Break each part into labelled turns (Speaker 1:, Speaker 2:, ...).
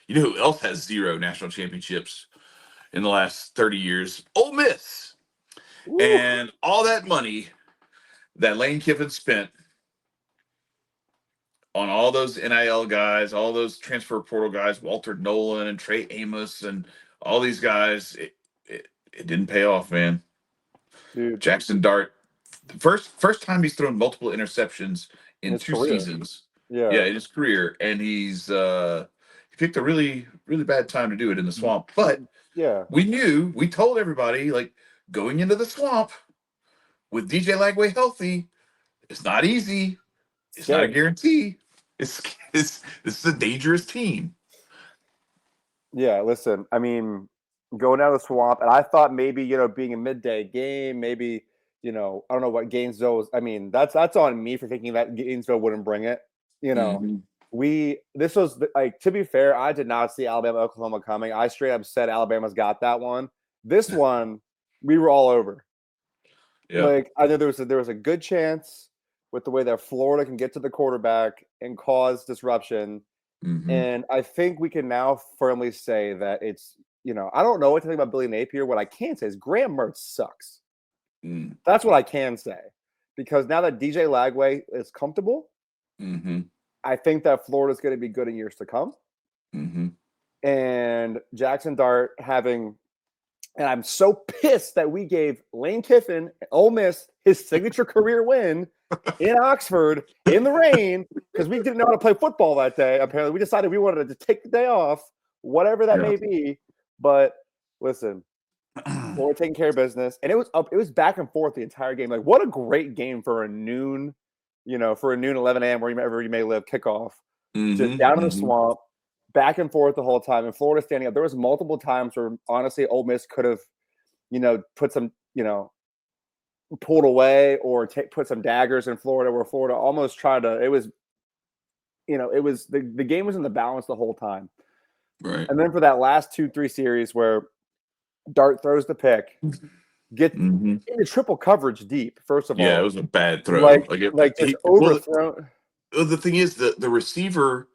Speaker 1: You know who else has 0 national championships in the last 30 years? Ole Miss.
Speaker 2: Woo.
Speaker 1: And all that money that Lane Kiffin spent on all those NIL guys, all those transfer portal guys, Walter Nolan and Trey Amos and all these guys, it didn't pay off, man.
Speaker 2: Dude,
Speaker 1: Jackson Dart, first time he's thrown multiple interceptions
Speaker 2: in
Speaker 1: in
Speaker 2: his
Speaker 1: two
Speaker 2: career.
Speaker 1: seasons. Yeah,
Speaker 2: Yeah.
Speaker 1: in his career, and he picked a really really bad time to do it in the swamp. But
Speaker 2: Yeah.
Speaker 1: we told everybody like going into the swamp with DJ Lagway healthy, it's not easy. It's not a
Speaker 2: Scary.
Speaker 1: guarantee. It's this is a dangerous team.
Speaker 2: Yeah, listen, I mean, going down the swamp, and I thought maybe, being a midday game, maybe, I don't know what Gainesville was. I mean, that's on me for thinking that Gainesville wouldn't bring it. You know,
Speaker 1: Mm-hmm.
Speaker 2: this was like, to be fair, I did not see Alabama, Oklahoma coming. I straight up said Alabama's got that one. This one, we were all over.
Speaker 1: Yeah.
Speaker 2: Like, I know there was a good chance with the way that Florida can get to the quarterback and cause disruption.
Speaker 1: Mm-hmm.
Speaker 2: And I think we can now firmly say that I don't know what to think about Billy Napier. What I can say is Graham Mertz sucks.
Speaker 1: Mm.
Speaker 2: That's what I can say. Because now that DJ Lagway is comfortable,
Speaker 1: Mm-hmm.
Speaker 2: I think that Florida's going to be good in years to come.
Speaker 1: Mm-hmm.
Speaker 2: And Jackson Dart and I'm so pissed that we gave Lane Kiffin, Ole Miss, his signature career win in Oxford in the rain because we didn't know how to play football that day. Apparently, we decided we wanted to take the day off, whatever that
Speaker 1: Yeah.
Speaker 2: may be. But listen, we're taking care of business, and it was back and forth the entire game. Like, what a great game for a noon, 11 a.m. wherever you may live kickoff, just
Speaker 1: Mm-hmm.
Speaker 2: down in the
Speaker 1: Mm-hmm.
Speaker 2: swamp, back and forth the whole time, and Florida standing up. There was multiple times where honestly, Ole Miss could have, put some, pulled away or put some daggers in Florida, where Florida almost tried to. The game was in the balance the whole time,
Speaker 1: Right.
Speaker 2: and then for that last 2-3 series where Dart throws the pick, get
Speaker 1: Mm-hmm.
Speaker 2: into triple coverage deep. First of
Speaker 1: Yeah, it
Speaker 2: all,
Speaker 1: was a bad throw.
Speaker 2: like just
Speaker 1: Well,
Speaker 2: overthrown,
Speaker 1: the thing is the receiver.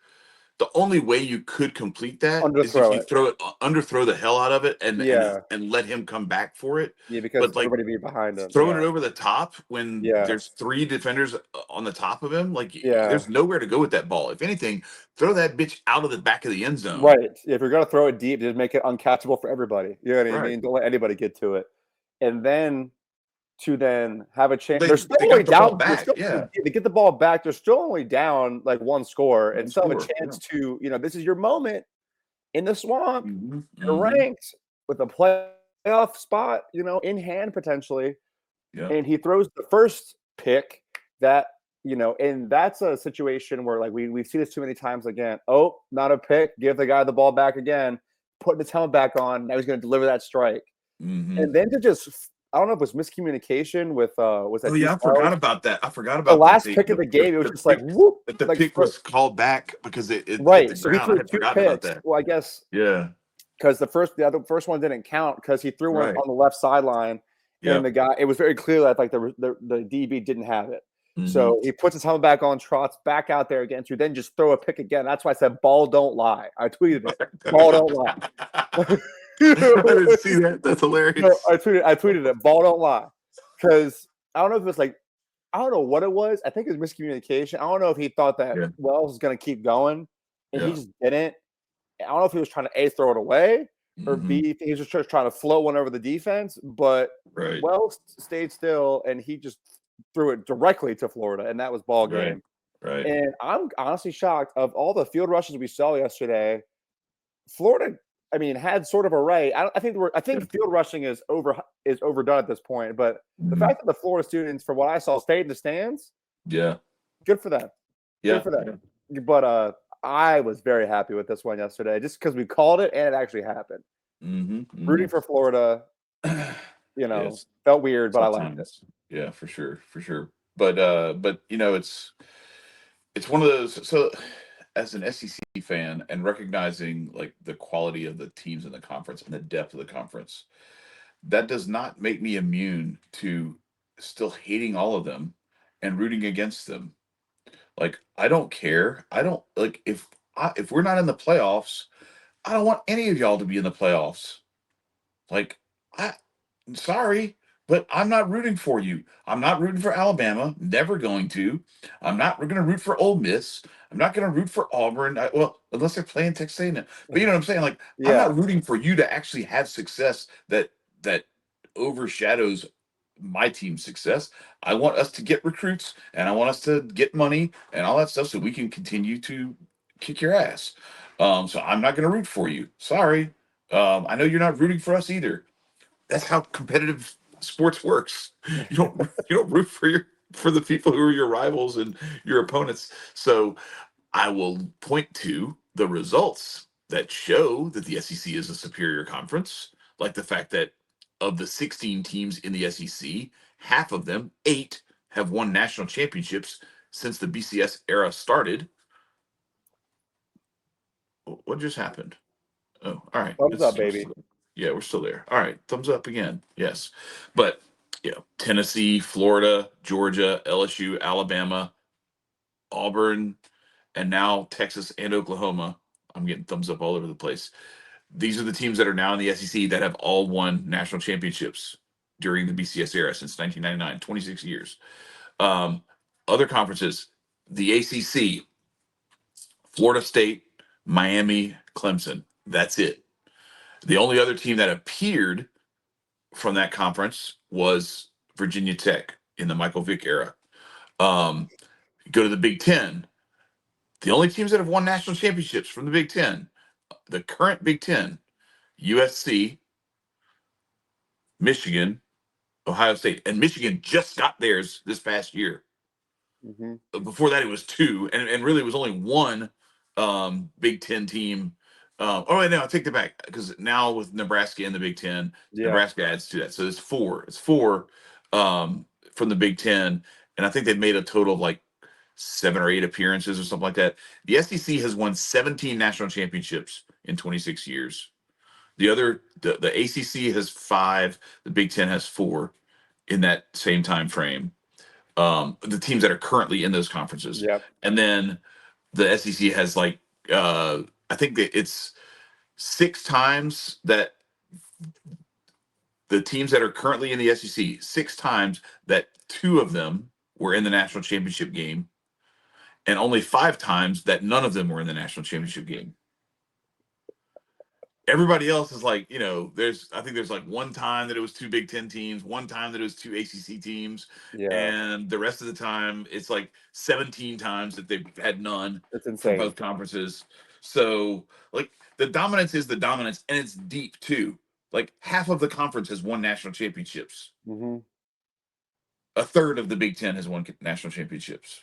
Speaker 1: The only way you could complete that is if
Speaker 2: underthrow
Speaker 1: you
Speaker 2: it.
Speaker 1: underthrow the hell out of it
Speaker 2: Yeah,
Speaker 1: and let him come back for it.
Speaker 2: yeah, because
Speaker 1: But like
Speaker 2: everybody be behind him.
Speaker 1: throwing it
Speaker 2: Yeah,
Speaker 1: over the top when
Speaker 2: yeah,
Speaker 1: there's 3 defenders on the top of him, like
Speaker 2: yeah.
Speaker 1: there's nowhere to go with that ball. If anything, throw that bitch out of the back of the end zone.
Speaker 2: Right. If you're gonna throw it deep, just make it uncatchable for everybody. You know what I
Speaker 1: Right.
Speaker 2: mean? Don't let anybody get to it. And then have a chance. They're still
Speaker 1: They
Speaker 2: only
Speaker 1: got the ball
Speaker 2: down. They're
Speaker 1: back.
Speaker 2: still
Speaker 1: Yeah.
Speaker 2: they get the ball back. They're still only down like one score, and
Speaker 1: One
Speaker 2: still have a
Speaker 1: score.
Speaker 2: chance to. This is your moment in the swamp.
Speaker 1: Mm-hmm.
Speaker 2: You're
Speaker 1: Mm-hmm.
Speaker 2: ranked with a playoff spot, in hand potentially.
Speaker 1: Yeah.
Speaker 2: And he throws the first pick that and that's a situation where like we see this too many times again. Oh, not a pick. Give the guy the ball back again. Putting his helmet back on. Now he's going to deliver that strike.
Speaker 1: Mm-hmm.
Speaker 2: And then to just I don't know if it was miscommunication with was that
Speaker 1: Oh yeah, I
Speaker 2: Deuce
Speaker 1: forgot about that. I forgot
Speaker 2: the
Speaker 1: about
Speaker 2: last pick of the game. It was just like whoop,
Speaker 1: the
Speaker 2: like
Speaker 1: pick was called back because it hit the
Speaker 2: right. So he
Speaker 1: ground. I
Speaker 2: threw
Speaker 1: had
Speaker 2: two
Speaker 1: forgotten about
Speaker 2: picks.
Speaker 1: that.
Speaker 2: Well, I guess
Speaker 1: Yeah.
Speaker 2: because the first one didn't count because he threw one
Speaker 1: Right.
Speaker 2: on the left sideline, and
Speaker 1: Yep.
Speaker 2: the guy it was very clear that like the DB didn't have it.
Speaker 1: Mm-hmm.
Speaker 2: So he puts his helmet back on, trots back out there again to then just throw a pick again. That's why I said ball don't lie. I tweeted it. Ball don't lie.
Speaker 1: I didn't see that. That's
Speaker 2: No,
Speaker 1: hilarious.
Speaker 2: I tweeted it. Ball don't lie. Because I don't know if it was like I don't know what it was. I think it was miscommunication. I don't know if he thought that
Speaker 1: Yeah.
Speaker 2: Wells was going to keep going, and he
Speaker 1: Yeah.
Speaker 2: just didn't. I don't know if he was trying to A, throw it away, or
Speaker 1: Mm-hmm.
Speaker 2: B, he was just trying to float one over the defense. But
Speaker 1: Right.
Speaker 2: Wells stayed still, and he just threw it directly to Florida, and that was ball
Speaker 1: Right.
Speaker 2: game.
Speaker 1: Right.
Speaker 2: And I'm honestly shocked of all the field rushes we saw yesterday. Florida, I mean, had sort of a right. I think
Speaker 1: Yeah.
Speaker 2: field rushing is overdone at this point. But the
Speaker 1: Mm-hmm.
Speaker 2: fact that the Florida students, from what I saw, stayed in the stands,
Speaker 1: Yeah.
Speaker 2: good for them. Good
Speaker 1: Yeah.
Speaker 2: for them.
Speaker 1: Yeah.
Speaker 2: But I was very happy with this one yesterday, just because we called it and it actually happened.
Speaker 1: Mm-hmm.
Speaker 2: Rooting for Florida,
Speaker 1: Yes.
Speaker 2: felt weird, but I liked it.
Speaker 1: Sometimes. Yeah, for sure. For sure. But it's one of those. So as an SEC fan and recognizing like the quality of the teams in the conference and the depth of the conference, that does not make me immune to still hating all of them and rooting against them. Like I don't care. I don't like if we're not in the playoffs, I don't want any of y'all to be in the playoffs. Like, I sorry, but I'm not rooting for you. I'm not rooting for Alabama. Never going to. I'm not going to root for Ole Miss. I'm not going to root for Auburn. Well, unless they're playing Texas A&M. But you know what I'm saying? Like, I'm
Speaker 2: Yeah.
Speaker 1: not rooting for you to actually have success that overshadows my team's success. I want us to get recruits and I want us to get money and all that stuff so we can continue to kick your ass. So I'm not going to root for you. Sorry. I know you're not rooting for us either. That's how competitive sports works. You don't root for the people who are your rivals and your opponents. So I will point to the results that show that the SEC is a superior conference, like the fact that of the 16 teams in the SEC, half of them, 8, have won national championships since the BCS era started. What just happened? Oh, all right.
Speaker 2: Thumbs up,
Speaker 1: It's
Speaker 2: baby.
Speaker 1: yeah, we're still there. All right, thumbs up again. Yes, but Tennessee, Florida, Georgia, LSU, Alabama, Auburn, and now Texas and Oklahoma. I'm getting thumbs up all over the place. These are the teams that are now in the SEC that have all won national championships during the BCS era since 1999, 26 years. Um, Other conferences, the ACC, Florida State, Miami, Clemson. That's it. The only other team that appeared from that conference was Virginia Tech in the Michael Vick era. Um, go to the Big Ten. The only teams that have won national championships from the Big Ten, the current Big Ten, USC, Michigan, Ohio State, and Michigan just got theirs this past year.
Speaker 2: Hmm.
Speaker 1: Before that, it was two, and really it was only one Big Ten team. Oh, wait, no, I take that back because now with Nebraska in the Big Ten,
Speaker 2: Yeah.
Speaker 1: Nebraska adds to that, so it's four. It's four from the Big Ten, and I think they've made a total of like 7 or 8 appearances or something like that. The SEC has won 17 national championships in 26 years. The ACC has 5, the Big Ten has 4 in that same time frame. The teams that are currently in those conferences,
Speaker 2: Yep.
Speaker 1: and then the SEC has like I think that it's 6 times that the teams that are currently in the SEC, 6 times that 2 of them were in the national championship game, and only 5 times that none of them were in the national championship game. Everybody else is like, I think there's like one time that it was 2 Big Ten teams, one time that it was 2 ACC teams,
Speaker 2: Yeah.
Speaker 1: and the rest of the time it's like 17 times that they've had none
Speaker 2: It's
Speaker 1: from
Speaker 2: insane.
Speaker 1: both conferences. So, like, the dominance is the dominance, and it's deep too. Like, half of the conference has won national championships.
Speaker 2: Hmm.
Speaker 1: A third of the Big Ten has won national championships.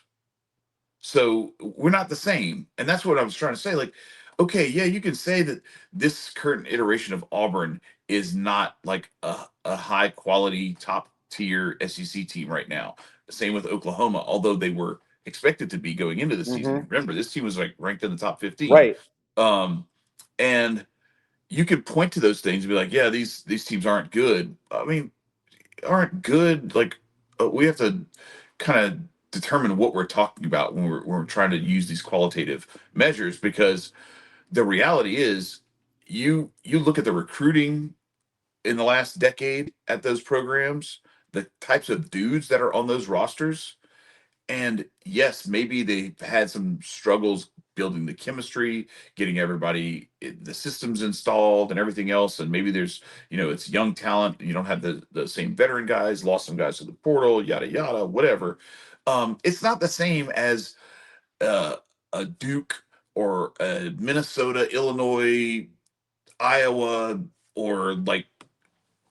Speaker 1: So we're not the same. And that's what I was trying to say. Like, okay, yeah, you can say that this current iteration of Auburn is not like a high quality top tier SEC team right now. Same with Oklahoma, although they were expected to be going into the
Speaker 2: Hmm.
Speaker 1: season. Remember, this team was like ranked in the top 15.
Speaker 2: Right.
Speaker 1: Um, and you could point to those things and be like, yeah, these teams aren't good. I mean, aren't good. Like, we have to kind of determine what we're talking about when we're trying to use these qualitative measures, because the reality is you look at the recruiting in the last decade at those programs, the types of dudes that are on those rosters, and yes, maybe they've had some struggles building the chemistry, getting everybody the systems installed and everything else. And maybe there's, it's young talent. You don't have the same veteran guys, lost some guys to the portal, yada yada, whatever. It's not the same as uh, a Duke or a Minnesota, Illinois, Iowa, or like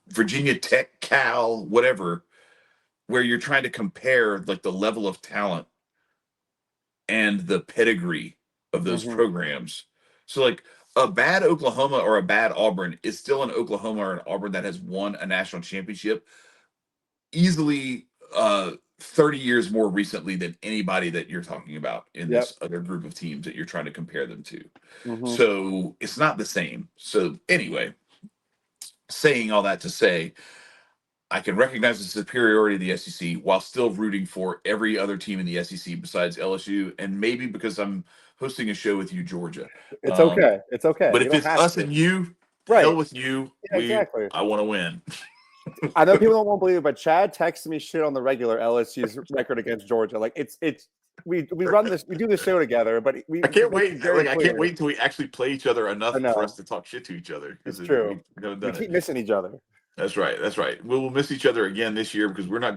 Speaker 1: Virginia Tech, Cal, whatever, where you're trying to compare like the level of talent and the pedigree of those
Speaker 2: Hmm.
Speaker 1: programs. So, like, a bad Oklahoma or a bad Auburn is still an Oklahoma or an Auburn that has won a national championship easily 30 years more recently than anybody that you're talking about in
Speaker 2: Yep.
Speaker 1: this other group of teams that you're trying to compare them to.
Speaker 2: Hmm.
Speaker 1: So it's not the same. So anyway, saying all that to say, I can recognize the superiority of the SEC while still rooting for every other team in the SEC besides LSU, and maybe because I'm hosting a show with you, Georgia.
Speaker 2: It's okay. It's okay.
Speaker 1: But
Speaker 2: You
Speaker 1: if
Speaker 2: don't
Speaker 1: it's
Speaker 2: have
Speaker 1: us
Speaker 2: to.
Speaker 1: and you, hell
Speaker 2: Right.
Speaker 1: with you.
Speaker 2: Yeah, exactly.
Speaker 1: I want to win.
Speaker 2: I know people don't want to believe it, but Chad texts me shit on the regular LSU's record against Georgia. Like it's we do this show together, but we
Speaker 1: I can't
Speaker 2: make
Speaker 1: wait.
Speaker 2: it very
Speaker 1: I
Speaker 2: clear.
Speaker 1: can't wait until we actually play each other enough
Speaker 2: I
Speaker 1: for us
Speaker 2: know.
Speaker 1: to talk shit to each other because
Speaker 2: It's true.
Speaker 1: we haven't
Speaker 2: We
Speaker 1: done
Speaker 2: keep
Speaker 1: it.
Speaker 2: missing each other.
Speaker 1: That's right. That's right. We'll miss each other again this year because we're not